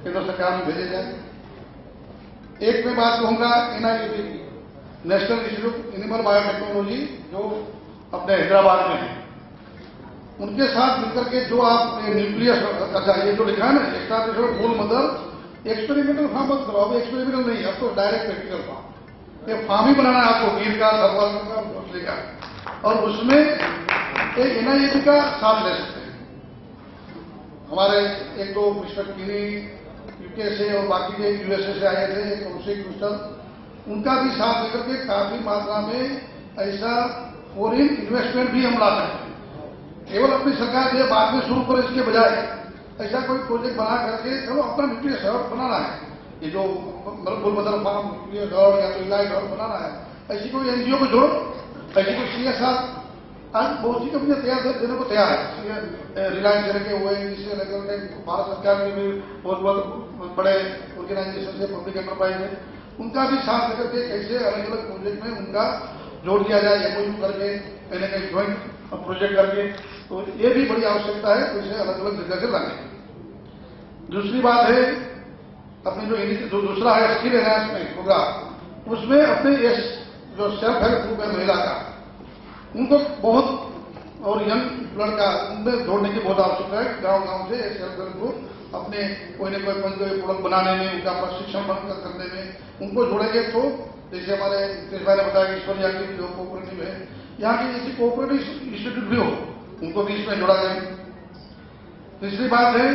केंद्र सरकार में भेजे जाए। एक मैं बात कहूंगा एनआईटी की, नेशनल इंस्टीट्यूट एनिमल बायोटेक्नोलॉजी, जो अपने हैदराबाद में है, उनके साथ मिलकर के जो आप न्यूक्लियस, अच्छा ये जो लिखा है ना, establishment full mother experimental farm मत करो, अब एक्सपेरिमेंटल नहीं, अब तो डायरेक्ट प्रैक्टिकल फार्म, ये फार्म ही बनाना है आपको, गिर का, सरवाल का, भोसले का, और उसमें एक एनआईटी का साथ ले सकते हैं। हमारे एक दो मिस्टर कीनी यूके से और बाकी के यूएसए से आए थे, कौशिक मिस्टर, उनका भी साथ लेकर के काफी मात्रा में ऐसा फॉरेन इन्वेस्टमेंट भी हम ला सकते हैं। केवल अपनी सरकार ये बाद में शुरू करे, इसके बजाय ऐसा कोई प्रोजेक्ट बना करके चलो अपना न्यूक्लियस हब बनाना है, ये जो गुलबदर फार्म न्यूक्लियस हब या तो इलाइट हब बनाना है, ऐसी कोई एनजीओ को जोड़ो, ऐसी कोई सीएसआर, आज बहुत सी कंपनियां तैयार देने को तैयार है, रिलायंस लगे हुए, इससे लेकर भारत सरकार के भी बहुत बड़े ऑर्गेनाइजेशन से पब्लिक एंटरप्राइज है, उनका भी साथ लेकर के कैसे अलग अलग प्रोजेक्ट में उनका जोड़ दिया जाए, एमओयू करके कहीं ना कहीं ज्वाइंट प्रोजेक्ट करके, तो ये भी बड़ी आवश्यकता है, तो इसे अलग अलग जगह से लाने। दूसरी बात है अपने जो दूसरा है स्किल एनहांसमेंट प्रोग्राम, उसमें अपने जो सेल्फ हेल्प ग्रुप है महिला का, उनको बहुत और यंग लड़का उनमें जोड़ने की बहुत आवश्यकता है। गांव गांव से सेल्फ हेल्प ग्रुप अपने कोई न कोई पंचगव्य प्रोडक्ट बनाने में, उनका प्रशिक्षण करने में उनको जोड़ेंगे, तो जैसे हमारे देश भाई ने बताया ईश्वरिया की जो कोऑपरेटिव है, यहाँ की जैसी कोऑपरेटिव इंस्टीट्यूट भी हो, उनको भी इसमें जोड़ा जाए। तीसरी बात है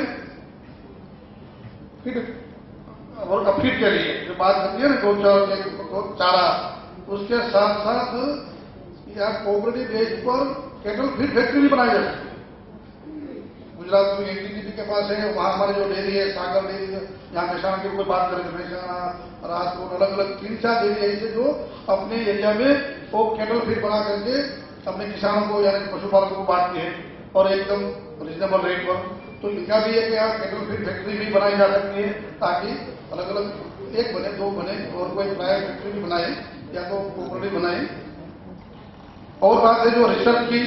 और फीड के लिए जो बात करती है ना, गौ चारा, उसके साथ साथ यहाँ कोऑपरेटिव बेस पर कैटल फीड फैक्ट्री भी बनाई जा सकती है। गुजरात में एनटीपीसी के पास है, वहां हमारे जो डेयरी है, सागर डेयरी है, यहाँ किसान की कोई बात करें, मेहसाना, राजकोट, अलग अलग 3-4 डेयरी ऐसे जो अपने एरिया में वो कैटल फीड बना करके अपने किसानों को यानी पशुपालकों को बांटती है और एकदम रिजनेबल रेट पर। तो इनका भी है कि यहाँ कैटल फीड फैक्ट्री भी बनाई जा सकती है, ताकि अलग अलग 1 बने 2 बने और कोई प्राइवेट फैक्ट्री भी बनाए या तो कोऑपरेटिव बनाए। और बात है जो रिसर्च की,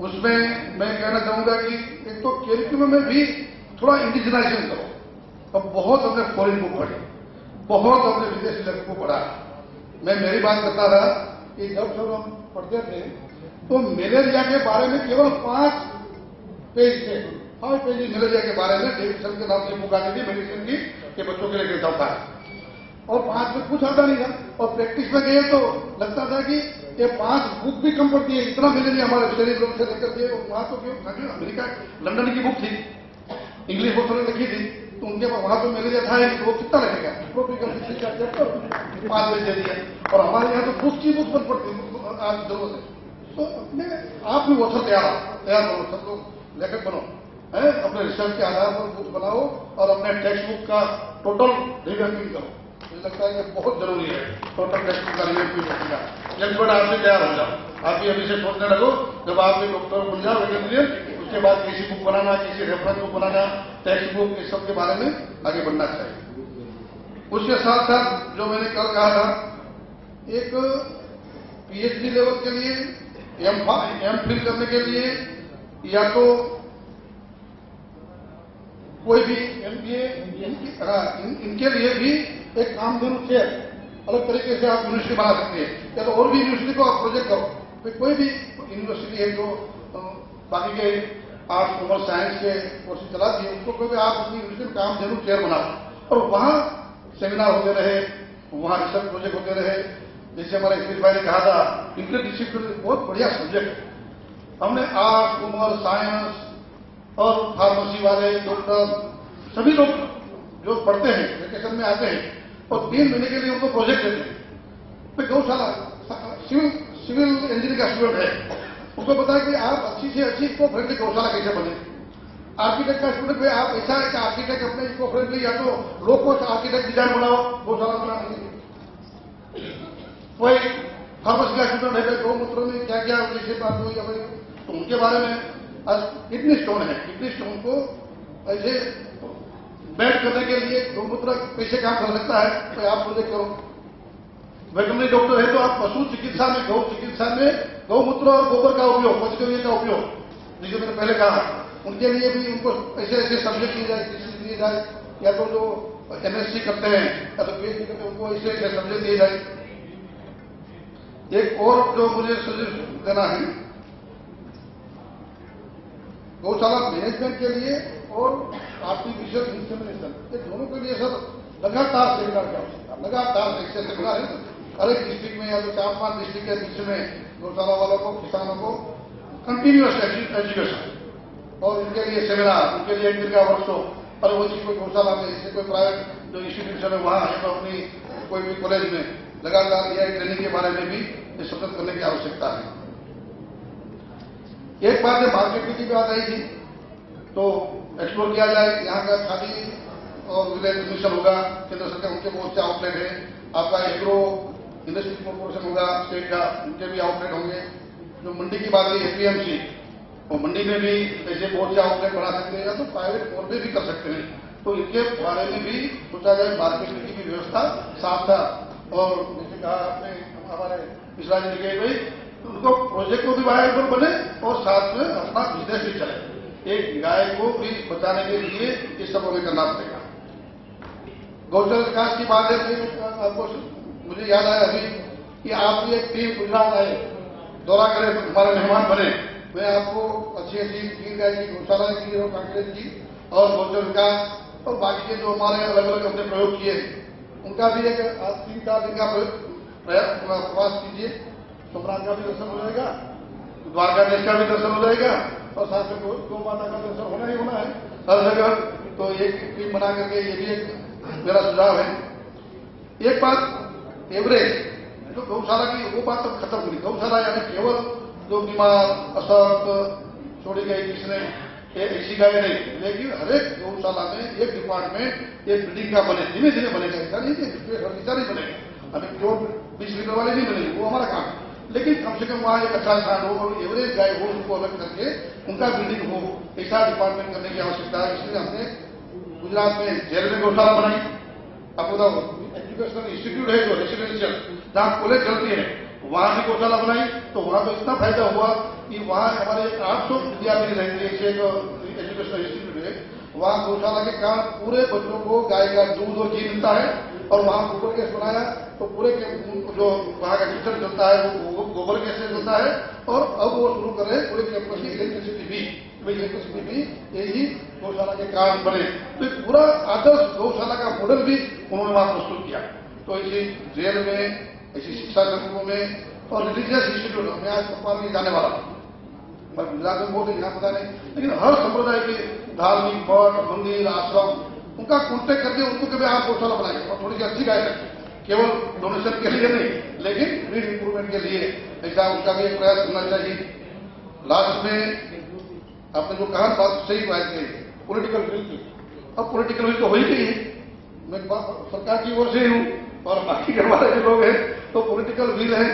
उसमें मैं कहना चाहूंगा कि एक तो करिकुलम में भी थोड़ा इंडिजिनाइजेशन करो। अब बहुत हमने फॉरेन बुक पढ़ी, बहुत हमने विदेशी लेखक को पढ़ा। मैं मेरी बात करता था कि जब हम पढ़ते थे तो मलेरिया के बारे में केवल 5 पेज थे, 5 पेज मलेरिया के बारे में डेविडसन के नाम से बुक आती थी मेडिसिन की, कि बच्चों के लिए गिरता था, और 5 में कुछ आता नहीं था। और प्रैक्टिस में गए तो लगता था कि ये 5 बुक भी कम पड़ती है, इतना मलेरिया हमारे शरीर से लेकर के। वहां तो क्यों अमेरिका लंदन की बुक थी, इंग्लिश बुक लिखी थी, तो उनके पास वहां तो मलेरिया था ही, वो कितना लगेगा, ट्रॉपिकल डिसीज का चैप्टर 5 पेज दे दिया। और हमारे यहाँ तो बुक की बुक बन पड़ती आज जरूरत है। तो अपने आप भी वो तैयार करो, सब लोग लेखक बनो, है अपने रिसर्च के आधार पर बुक बनाओ और अपने टेक्स्ट बुक का टोटल रिवैम्पिंग करो। मुझे लगता है कि बहुत जरूरी है टोटल टेक्स्ट बुक का रिवैम्पिंग करना। जब आपसे तैयार हो जाओ, आप भी अभी से सोचने लगो, जब आप भी डॉक्टर बन जाओ, उसके बाद कैसी बुक बनाना, कैसी रेफरेंस बुक बनाना, टेक्स्ट बुक, इस सब के बारे में आगे बढ़ना चाहिए। उसके साथ साथ जो मैंने कल कहा था, एक पीएचडी लेवल के लिए, एमफिल करने के लिए, या तो कोई भी एमबीए, इनके लिए भी एक कामधेनु चेयर अलग तरीके से आप यूनिवर्सिटी बना सकते हैं, या तो और भी यूनिवर्सिटी को आप प्रोजेक्ट करो। फिर कोई भी यूनिवर्सिटी है जो बाकी के आर्ट्स, कॉमर्स, साइंस के कोर्सेज चलाती है, उसको कभी आप अपनी यूनिवर्सिटी में कामधेनु चेयर बनाओ और वहां सेमिनार होते रहे, वहां रिसर्च प्रोजेक्ट होते रहे। जैसे हमारे स्पीच भाई ने कहा था, इंटरडिसिप्लिनरी बहुत बढ़िया सब्जेक्ट है। हमने आर्ट, कॉमर्स, साइंस और फार्मेसी वाले डॉक्टर, सभी लोग जो पढ़ते हैं, वेकेशन में आते हैं और 3 महीने के लिए उनको प्रोजेक्ट देते हैं। फिर गौशाला सिविल इंजीनियरिंग का स्टूडेंट है, उसको पता है कि आप अच्छी से अच्छी इको फ्रेंडली गौशाला कैसे बने। आर्किटेक्ट का स्टूडेंट है, आप ऐसा है कि आर्किटेक्ट अपने इको फ्रेंडली या तो लो कॉस्ट आर्किटेक्ट डिजाइन बनाओ गौशाला बनाने के लिए। वही फार्मेसी का स्टूडेंट है, गौमूत्र में क्या क्या जैसे बात हुई है, तो उनके बारे में आज किडनी स्टोन है, किडनी स्टोन को ऐसे बेड करने के लिए गौमूत्र कैसे काम कर सकता है, तो आप प्रोजेक्ट करो। वेटरनरी डॉक्टर है तो आप पशु चिकित्सा में, गौ चिकित्सा में गौमूत्र और गोबर का उपयोग, पशुकर्मी का उपयोग, जिसे मैंने पहले कहा, उनके लिए भी उनको ऐसे ऐसे सब्जेक्ट दिए जाए, दिए जाए, या तो जो एमएससी करते हैं या तो पीएचडी करते हैं, उनको ऐसे ऐसे सब्जेक्ट दिए जाए। एक और जो मुझे सजेशन देना है, गौशाला मैनेजमेंट के लिए और आर्टिफिशियल इंसेमिनेशन, ये दोनों के लिए सब लगातार सेमिनार की आवश्यकता, लगातार ऐसे सेमिनार है हर एक डिस्ट्रिक्ट में, या तो 4-5 डिस्ट्रिक्ट के बीच में गौशाला वालों को, किसानों को कंटिन्यूअस एजुकेशन और इनके लिए सेमिनार, उनके लिए 1 दिन का वर्कशॉप। और वैसी कोई गौशाला में, जैसे कोई प्राइवेट जो इंस्टीट्यूशन है वहां है तो अपनी कोई भी कॉलेज में लगातार यह ट्रेनिंग के बारे में भी सतत करने की आवश्यकता है। एक बात है, मार्केटिंग की बात आई थी, तो एक्सप्लोर किया जाए। यहाँ का खादी और विलेज मिशन होगा, केंद्र सरकार, उनके बहुत से आउटलेट है। आपका एग्रो इंडस्ट्री कॉर्पोरेशन होगा स्टेट का, उनके भी आउटलेट होंगे। जो मंडी की बात है एपीएमसी, वो मंडी में भी ऐसे बहुत से आउटलेट बना सकते हैं, या तो प्राइवेट तौर पर भी कर सकते हैं। तो इनके बारे में भी सोचा जाए, मार्केटिंग की भी व्यवस्था साफ था। और जैसे कहा आपने, हमारे मिश्रा जी ने कही भाई, उनको प्रोजेक्ट को भी वायबल बने और साथ में अपना बिजनेस भी चले। एक गाय को भी बचाने के लिए इस सब हमें करना पड़ेगा। गौचर विकास की बात है, आपको मुझे याद आया अभी कि आप भी एक टीम गुजरात आए, दौरा करें, हमारे मेहमान बने। मैं आपको अच्छी अच्छी गिर गाय की गौशाला की और कांग्रेस की और गौचर विकास और बाकी के जो हमारे अलग अलग अपने प्रयोग किए, उनका भी एक 3-4 दिन का प्रवास कीजिए। सोमनाथ का भी दर्शन हो जाएगा, द्वारकाधीश का भी दर्शन हो जाएगा, और साथ में गौ माता का दर्शन होना ही होना है हर जगह। तो एक टीम बना करके, ये भी एक मेरा सुझाव है। एक बात, एवरेज जो गौशाला की, वो बात अब खत्म हुई। गौशाला यानी केवल जो बीमार, असक्त छोड़ी गई किसने, ऐसी गाय नहीं, लेकिन हर एक गौशाला में एक डिपार्टमेंट, एक बिल्डिंग का बने, धीरे धीरे बनेगा। ऐसा नहीं कि फर्नीचर नहीं बनेगा, अभी जो 20 लीटर वाले नहीं बनेंगे, वो हमारा काम है। लेकिन कम से कम वहां एक अच्छा स्थान हो और एवरेज गाय हो, उनको अलग करके उनका बिल्डिंग हो, ऐसा डिपार्टमेंट करने की आवश्यकता है। इसलिए हमने गुजरात में जेल में गौशाला बनाई। आपको बताओ, एजुकेशनल इंस्टीट्यूट है जो रेसिडेंशियल, जहां कॉलेज चलती है, वहां भी गौशाला बनाई। तो वहां तो इतना फायदा हुआ कि वहां हमारे 800 विद्यार्थी रहेंगे। जो एजुकेशनल इंस्टीट्यूट है, वहां गौशाला के कारण पूरे बच्चों को गाय का दूध और घी मिलता है। और वहां गोबर गैस बनाया तो पूरे जो वहां का किचन चलता है वो गोबर गैस से चलता है। और अब वो शुरू करे पूरे कैंपस की इलेक्ट्रिसिटी भी यही गौशाला के कारण बने। तो एक पूरा आदर्श गौशाला का मॉडल भी उन्होंने वहां प्रस्तुत किया। तो इसी जेल में, ऐसी शिक्षा संकुलों में और रिलीजियस इंस्टीट्यूट में, आज भोपाल में जाने वाला पर गुजरात में बहुत यहाँ पता नहीं, लेकिन हर संप्रदाय के धार्मिक मठ, मंदिर, आश्रम, उनका कॉन्टेक्ट करके उनको कभी आप गौशाला बनाएंगे और थोड़ी सी अच्छी गाय रखें, केवल डोनेशन के लिए नहीं, लेकिन ब्रीड इंप्रूवमेंट के लिए। ऐसा उनका भी एक प्रयास करना चाहिए। लास्ट में आपने जो कहा बात सही बात कही, पॉलिटिकल विल की। अब पॉलिटिकल विल तो हो ही गई है, मैं सरकार की ओर से ही हूं और बाकी के हमारे जो लोग हैं तो पॉलिटिकल विल है।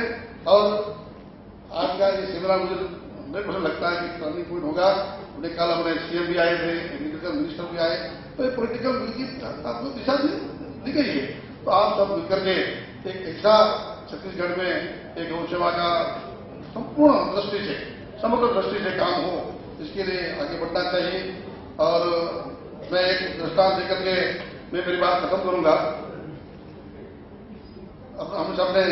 और आज का ये सेमिनार मुझे लगता है कि टर्निंग पॉइंट होगा। अपने कल अपने सीएम भी आए थे, एग्रीकल्चर मिनिस्टर भी आए, तो पॉलिटिकल विल की आपको दिशा दी गई है। तो आप सब मिलकर के एक ऐसा छत्तीसगढ़ में एक गौ सेवा का संपूर्ण दृष्टि से, समग्र दृष्टि से काम हो, इसके लिए आगे बढ़ना चाहिए। और मैं एक दृष्टांत देकर के मैं मेरी बात खत्म करूंगा। अब हम सबने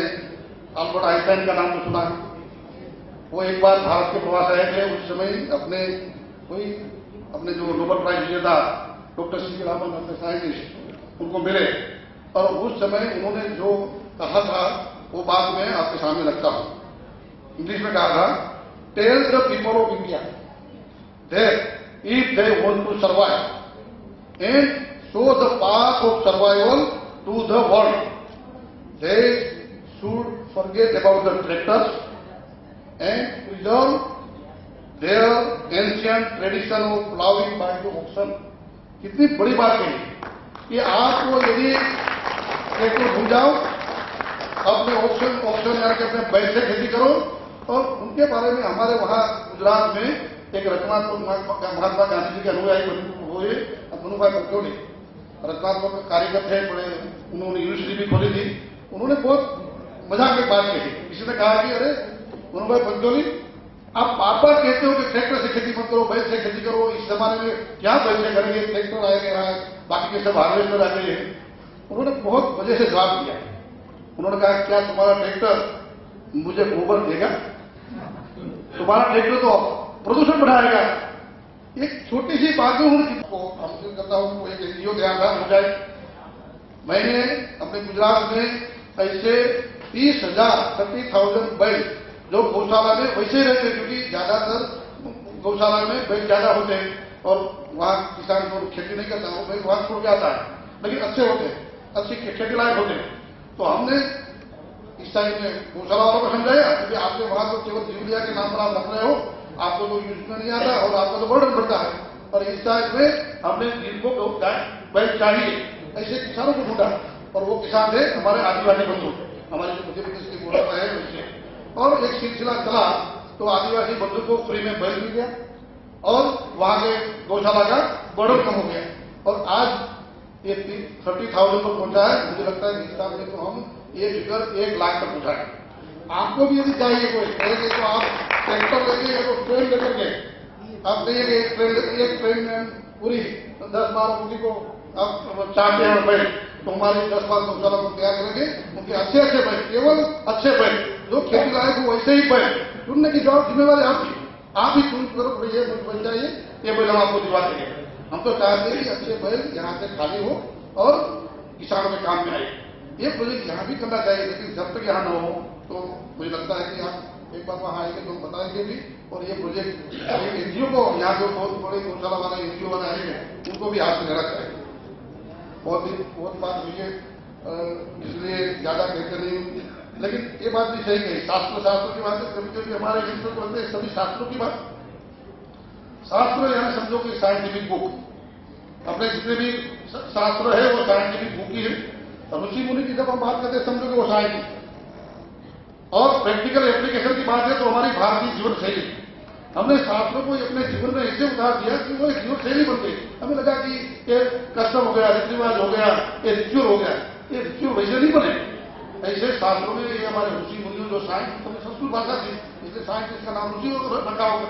अल्बर्ट आइंस्टाइन का नाम तो सुना है। वो एक बार भारत के प्रवास आए थे, उस समय अपने जो नोबेल प्राइज विजेता डॉक्टर सी रामन अपने साइंटिस्ट उनको मिले, और उस समय उन्होंने जो कहा था वो बात मैं आपके सामने रखता हूं। इंग्लिश में कहा था, tell the people of India that if they want to survive and show the path of survival to the world, they should forget about the tractors and preserve their ancient tradition of plowing by the oxen। कितनी बड़ी बात है कि आपको यदि tractor भूल जाओ, अपने ऑक्शन यानी कि अपने बैल से खेती करो। और उनके बारे में हमारे वहां गुजरात में एक रचनात्मक महात्मा गांधी जी के अनुयायी हुए मनुभाई पटोले, रचनात्मक कारीगर थे बड़े, उन्होंने यूनिवर्सिटी भी खोली थी। उन्होंने बहुत मजाक की बात कही। किसी ने कहा कि अरे मनुभाई पंचोली, आप बार बार कहते हो कि ट्रैक्टर से खेती मत करो, बैल से खेती करो, इस जमाने में क्या बैल से करेंगे, ट्रैक्टर आए गए हैं, बाकी के सब हार्वेस्टर आ गए हैं। उन्होंने बहुत वजह से जवाब दिया। उन्होंने कहा, क्या तुम्हारा ट्रैक्टर मुझे गोबर देगा? तुम्हारा ट्रैक्टर तो प्रदूषण बढ़ाएगा। एक छोटी सी बात में उन्होंने आमंत्रित करता हूं, एक एनजीओ ध्यान हो जाए। मैंने अपने गुजरात में ऐसे 30,000 बैल जो गौशाला में वैसे ही रहते, क्योंकि ज्यादातर गौशाला में बैल ज्यादा होते हैं और वहां किसान को खेती नहीं करता, वो बैल वहां छोड़ जाता है, लेकिन अच्छे होते हैं, अच्छी खेती लायक होते हैं। तो हमने इस टाइम में गौशाला वालों को समझाया क्योंकि आपके वहां तो केवल जीवलिया के नाम पर आप रख रहे हो, आपको तो यूज में नहीं आता और आपको तो बर्डन बढ़ता है। और इस टाइम में हमने जिनको बैल चाहिए ऐसे किसानों को ढूंढा, और वो किसान थे हमारे आदिवासी बंधु, हमारे जो मध्य प्रदेश की बोलता है उससे। और एक सिलसिला चला तो आदिवासी बंधु को फ्री में बैल मिल गया और वहां के गौशाला का बर्डन कम हो गया, और आज ये 30,000 पर पहुंचा है। मुझे लगता है कि इस साल में तो हम ये फिगर 1 लाख तक पहुंचाएंगे। आपको भी यदि चाहिए कोई कहेंगे तो आप ट्रैक्टर लेंगे या तो ट्रेन लेकर के आप कहिए एक ट्रेन में पूरी 10-12 मुर्गी को आप चाहते हैं बैल, तो हमारे 10-12 गौशाला को तैयार करेंगे। उनके अच्छे बैल, केवल अच्छे बैल जो खेती लायक हो वैसे ही बैल चुनने की जिम्मेवारी आपकी। आप ही चुन करो, ये बन जाइए, ये बैल हम आपको दिवा देंगे। हम तो चाहते हैं कि अच्छे बैल यहाँ से खाली हो और किसानों के काम में आए। ये प्रोजेक्ट यहाँ भी करना चाहिए, लेकिन जब तक यहाँ न हो तो मुझे लगता है कि आप एक बार वहां आएंगे तो बताएंगे भी। और ये प्रोजेक्ट एनजीओ को, यहाँ जो बहुत बड़े गौशाला वाले एनजीओ वाले आएंगे उनको भी हाथ में लेना चाहिए। बहुत बात हुई है, इसलिए ज्यादा कहते नहीं, लेकिन ये बात भी सही है। शास्त्र की बात है, कभी कभी हमारे हिंदू बोलते हैं सभी शास्त्रों की बात। शास्त्र यानी समझो कि साइंटिफिक बुक, अपने जितने भी शास्त्र है वो साइंटिफिक बुक ही है। ऋषि मुनि की जब हम बात करते हैं समझो कि वो साइंस है। और प्रैक्टिकल एप्लीकेशन की बात है तो हमारी भारतीय जीवन शैली, हमने शास्त्रों को अपने जीवन में ऐसे उतार दिया कि वो एक जीवन शैली बन गई। हमें लगा कि ये कस्टम हो गया, रीति रिवाज हो गया, ये रिचुअल हो गया, ये रिचुअल वैसे नहीं बने। ऐसे शास्त्रों में ये हमारे ऋषि मुनियों जो साइंस, संस्कृत भाषा थी इसलिए साइंस इसका नाम ऋषि रखा होगा,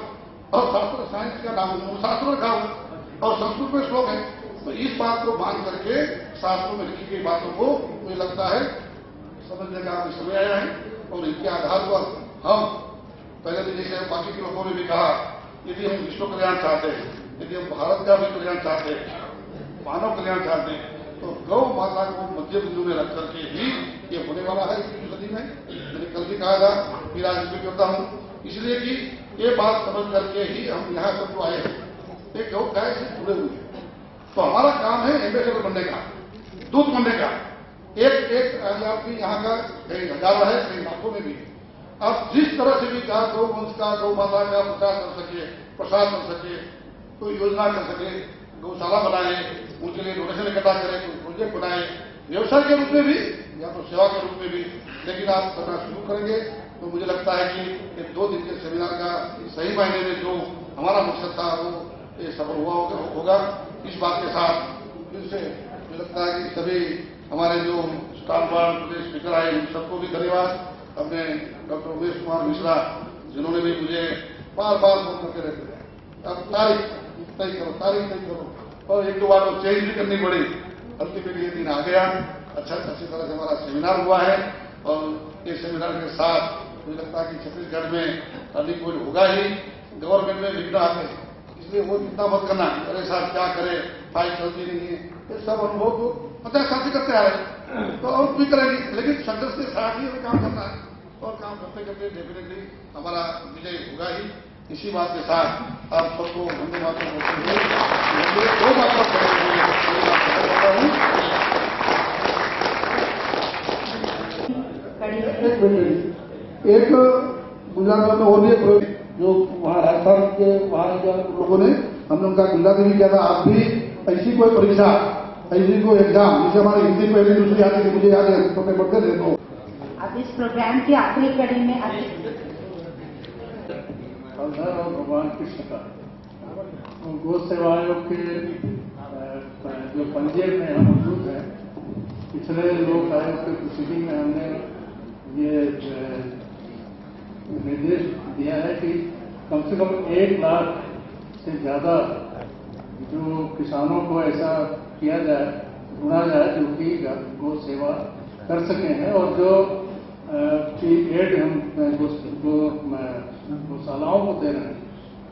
और शास्त्र साइंस का नाम शास्त्र रखा होगा, और संस्कृत में श्लोक है। तो इस बात को बांध करके शास्त्रों में लिखी गई बातों को मुझे लगता है समझने का समय आया है। और इनके आधार पर हम पहले भी जैसे बाकी के लोगों ने भी कहा, यदि हम विश्व कल्याण चाहते हैं, यदि हम भारत का भी कल्याण चाहते हैं, मानव कल्याण चाहते हैं, तो गौ माता को मध्य बिंदु में रख करके ही ये होने वाला है 21वीं सदी में। मैंने कल भी कहा था, फिर आज भी करता हूं, इसलिए कि ये बात समझ करके ही हम यहाँ तक आए हैं। एक गौ गाय से जुड़े हुए हैं, तो हमारा काम है एम्बेसडर बनने का, दूध बनने का। एक आपकी यहाँ का कई हजारों है, कई लाखों में भी। आप जिस तरह से भी कहा गौ वंश का, गौ माता का प्रचार कर सके, प्रसार कर सके, कोई योजना कर सके, गौशाला बनाए, उनके लिए डोनेशन इकट्ठा करें, कोई प्रोजेक्ट बनाए, व्यवसाय के रूप में भी या तो सेवा के रूप में भी, लेकिन आप करना शुरू करेंगे तो मुझे लगता है कि ये 2 दिन के सेमिनार का सही मायने में जो हमारा मकसद था वो ये सफल हुआ होगा। इस बात के साथ फिर से मुझे लगता है कि सभी हमारे जो स्टाफ बोर्ड प्रदेश स्पीकर आए उन सबको भी धन्यवाद। अपने डॉक्टर उमेश कुमार मिश्रा जिन्होंने भी मुझे बार बार फोन करके रहते थे, अब तारीख तय करो, और 1-2 बार तो चेंज भी करनी पड़ी। अल्टीमेटली ये दिन आ गया, अच्छी तरह से हमारा सेमिनार हुआ है। और ये सेमिनार के साथ मुझे लगता है कि छत्तीसगढ़ में अभी कोई होगा ही, गवर्नमेंट में विघ्न आते, इसलिए वो चिंता मत करना, अरे साहब क्या करे, फाइल चलती नहीं है, ये सब अनुभव तो 50 साल से करते आ रहे, तो और भी करेंगे, लेकिन संघर्ष के साथ ही हमें काम करना है, और काम करते करते डेफिनेटली हमारा विजय होगा ही। इसी बात के साथ आप सबको धन्यवाद बोलते हुए 2 बात एक गुजरात में और भी एक जो वहाँ राजस्थान के वहाँ के लोगों ने हमने उनका गुजराती भी किया था। आप भी ऐसी कोई परीक्षा, ऐसी कोई एग्जाम जिसे हमारी हिंदी पहली दूसरी आती थी, मुझे याद है तो मैं पढ़ते थे। तो अब इस प्रोग्राम की आखिरी कड़ी में और भगवान कृष्ण का गो सेवा आयोग के जो पंजीयन में हम मौजूद हैं, पिछले लोक आयोग के प्रोसीडिंग में हमने ये निर्देश दिया है कि कम से कम 1 लाख से ज्यादा जो किसानों को ऐसा किया जाए, ढूंढा जाए जो कि गो सेवा कर सके हैं, और जो की एड हम गौशालाओं को दे रहे हैं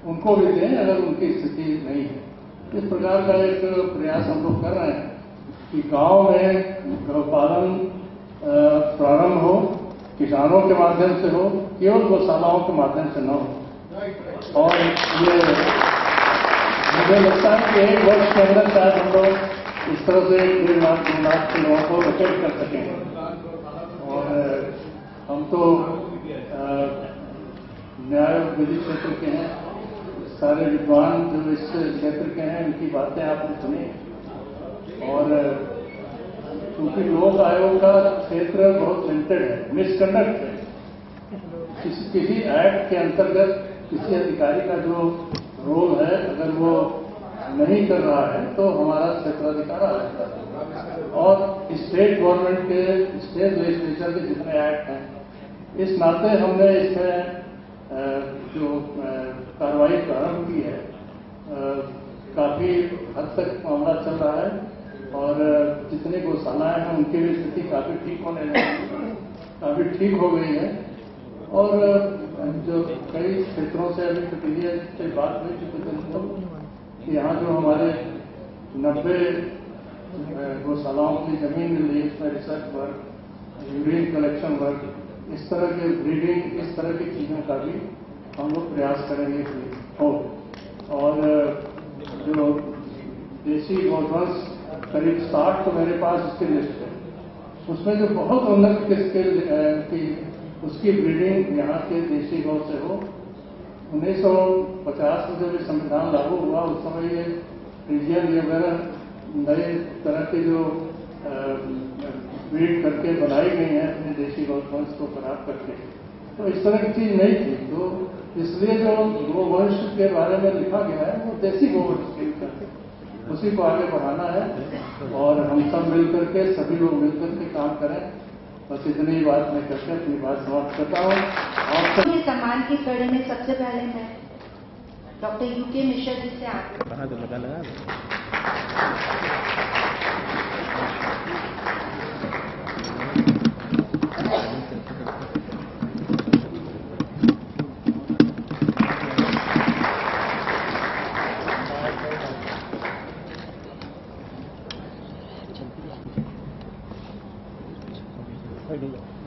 उनको भी दें अगर उनकी स्थिति नहीं है। इस प्रकार का एक प्रयास हम लोग कर रहे हैं कि गांव में गौपालन प्रारंभ हो, किसानों के माध्यम से हो, केवल गौशालाओं के माध्यम से न हो। और ये मुझे लगता है कि 1 वर्ष के अंदर शायद हम लोग इस तरह से 1.5 लाख 2 लाख के लोगों को रोटेट कर सकेंगे। और हम तो न्याय और विधि क्षेत्र के हैं, सारे विद्वान जो इस क्षेत्र के हैं उनकी बातें आपने सुनी। और क्योंकि लोक आयोग का क्षेत्र बहुत लिमिटेड है, मिसकंडक्ट है, किसी एक्ट के अंतर्गत किसी अधिकारी का जो रोल है अगर वो नहीं कर रहा है तो हमारा क्षेत्राधिकार आ जाता है। और स्टेट गवर्नमेंट के, स्टेट लेजिस्लेचर के जितने एक्ट हैं, इस नाते हमने इसमें जो कार्रवाई प्रारंभ की है, काफी हद तक मामला चल रहा है, और जितने गौशालाएं हैं उनकी भी स्थिति काफी ठीक होने लगी, काफी ठीक हो गई है। और जो कई क्षेत्रों से अभी प्रक्रिया से बात हुई थी, यहाँ जो हमारे 90 गौशालाओं की जमीन मिल रही है, इसमें research work, urine collection work, इस तरह के ब्रीडिंग, इस तरह की चीजों का भी हम लोग प्रयास करेंगे कि हो। और जो देशी गौवंश करीब 60 तो मेरे पास इसकी लिस्ट है, उसमें जो बहुत उन्नत किस्म की उसकी ब्रीडिंग यहाँ के देशी गौ से हो। 1950 में जब ये संविधान लागू हुआ उस समय ये रीजन वगैरह नए तरह के जो ब्रीड करके बनाई गई हैं अपने देशी गौवंश को खराब करके, तो इस तरह की चीज नहीं थी। तो इसलिए जो गोवंश के बारे में लिखा गया है वो देसी गोवंश के करके उसी को आगे बढ़ाना है। और हम सब मिलकर के, सभी लोग मिलकर के काम करें। बस इतनी ही बात मैं करके अपनी बात समाप्त करता हूँ। और सम्मान की कड़ी में सबसे पहले मैं डॉक्टर यूके मिश्रा जी से Thank you.